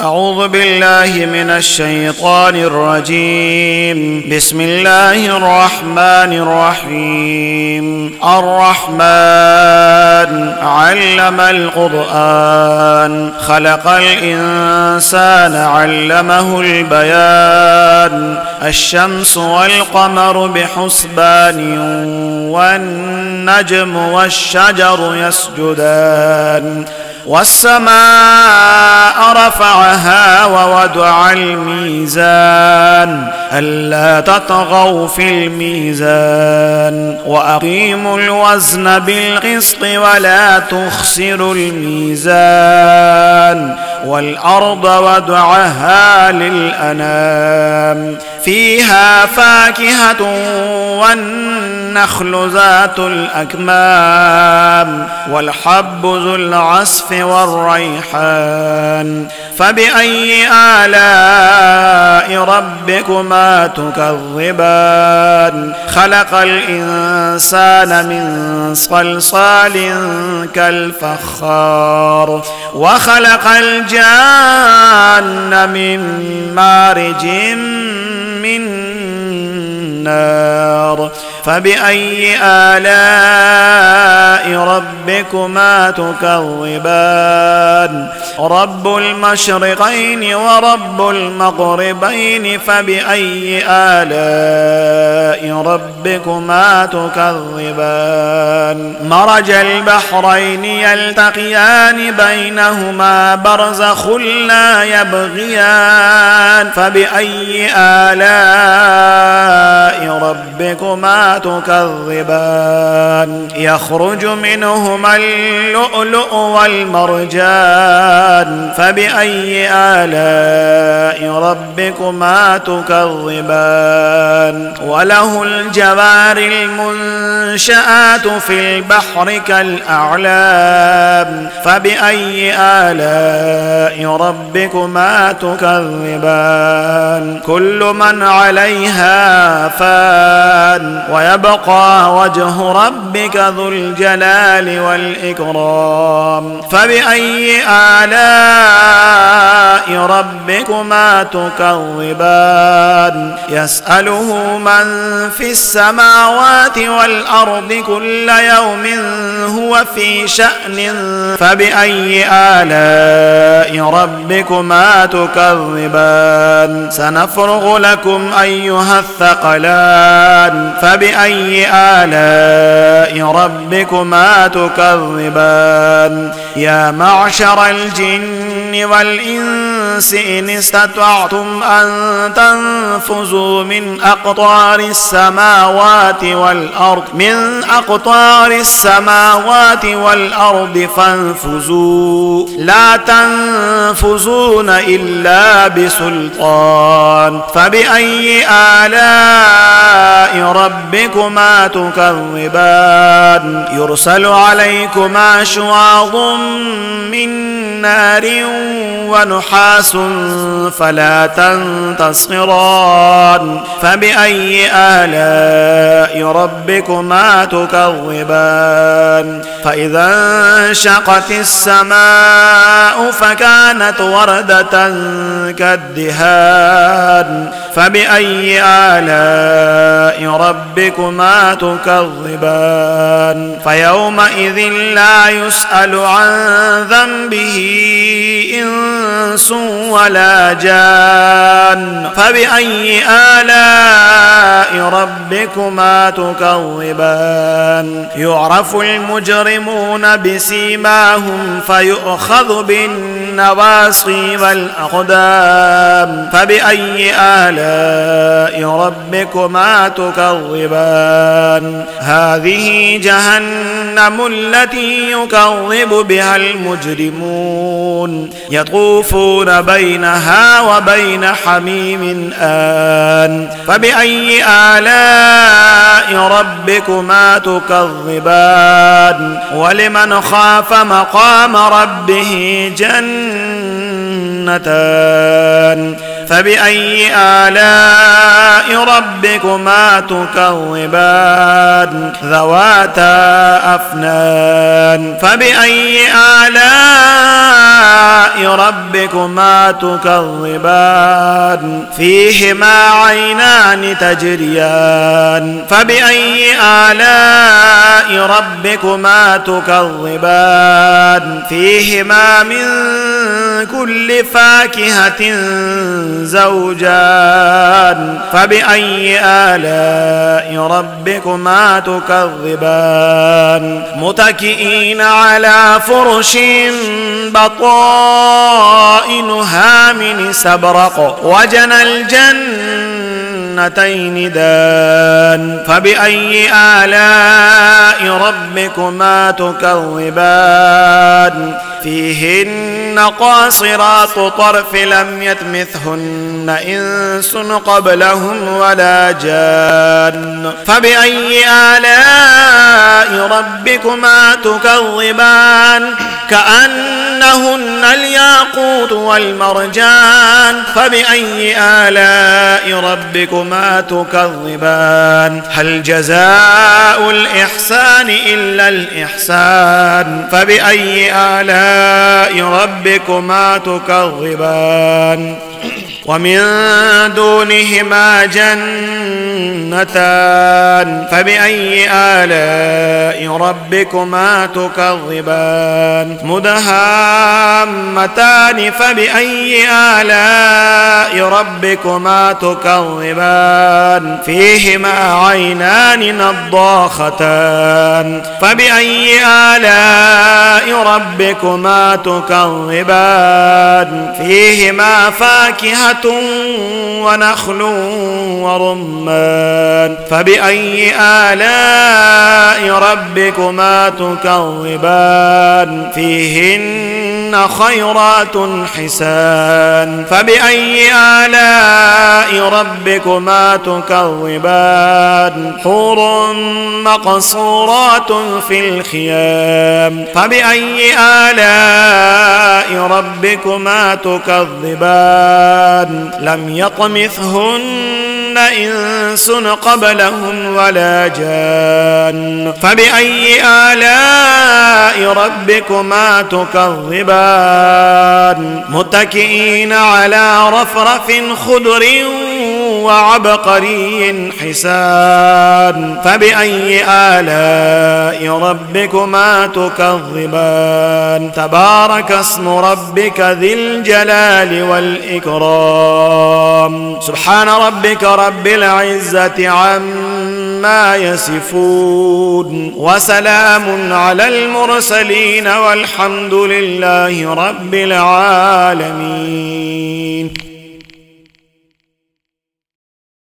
أعوذ بالله من الشيطان الرجيم. بسم الله الرحمن الرحيم. الرحمن علم القرآن خلق الإنسان علمه البيان الشمس والقمر بحسبان والنجم والشجر يسجدان والسماء رفعها ووضع الميزان ألا تطغوا في الميزان وأقيموا الوزن بالقسط ولا تخسروا الميزان والأرض وضعها للأنام فيها فاكهة والنخل ذات الأكمام والحب ذو العصف والريحان فبأي آلاء ربكما تكذبان خلق الإنسان من صلصال كالفخار وخلق الجان من مارج من نار فبأي آلاء ربكما تكذبان رب المشرقين ورب المغربين فبأي آلاء ربكما تكذبان مرج البحرين يلتقيان بينهما برزخ لا يبغيان فبأي آلاء ربكما تكذبان يخرج منهما اللؤلؤ والمرجان فبأي آلاء ربكما تكذبان وله الجوار المنشآت في البحر كالأعلام فبأي آلاء ربكما تكذبان كل من عليها فان ويبقى وجه ربك ذو الجلال والإكرام فبأي آلاء ربكما تكذبان يسأله من في السماوات والأرض كل يوم هو في شأن فبأي آلاء ربكما تكذبان سنفرغ لكم أيها الثقلان فبأي آلاء ربكما تكذبان يا معشر الجن والإنس إن استطعتم أن تنفذوا من أقطار السماوات والأرض فانفذوا لا تنفذون إلا بسلطان فبأي آلاء ربكما تكذبان يرسل عليكما شواظ من نار ونحاس فلا تنتصران فبأي آلاء ربكما تكذبان فإذا انشقت السماء فكانت وردة كالدهان فبأي آلاء ربكما تكذبان فيومئذ لا يسأل عن ذنبه إنس ولا جان فبأي آلاء ربكما تكذبان يعرف المجرمون بسيماهم فيؤخذ بالنواصي والأقدام فبأي آلاء ربكما تكذبان هذه جهنم التي يكذب بها المجرمون يطوفون بينها وبين حميم آن فبأي آلاء ربكما تكذبان ولمن خاف مقام ربه جنتان فبأي آلاء ربكما تكذبان ذواتا أفنان فبأي آلاء ربكما تكذبان فيهما عينان تجريان فبأي آلاء ربكما تكذبان فيهما من كل فاكهة زوجان فبأي آلاء ربكما تكذبان متكئين على فرش بطائنها من سبرق وجنى الجنتين دان فبأي آلاء ربكما تكذبان فيهن قاصرات طرف لم يطمثهن إنس قبلهم ولا جان فبأي آلاء ربكما تكذبان كأنهن الياقوت والمرجان فبأي آلاء ربكما تكذبان هل جزاء الإحسان إلا الإحسان فبأي آلاء ربكما تكذبان ومن دونهما جنتان فبأي آلاء ربكما تكذبان مدهامتان فبأي آلاء ربكما تكذبان فيهما عينان نضاختان فبأي آلاء ربكما تكذبان فيهما فاكهة ونخل ورمان فبأي آلاء ربكما تكذبان فيهن خيرات حسان فبأي آلاء ربكما تكذبان حور مقصورات في الخيام فبأي آلاء ربكما تكذبان لم يطمثهن إنس قبلهم ولا جان فبأي آلاء ربكما تكذبان متكئين على رفرف خضر وعبقري حسان فبأي آلاء ربكما تكذبان تبارك اسم ربك ذي الجلال والإكرام سبحان ربك رب العزة عما يصفون وسلام على المرسلين والحمد لله رب العالمين.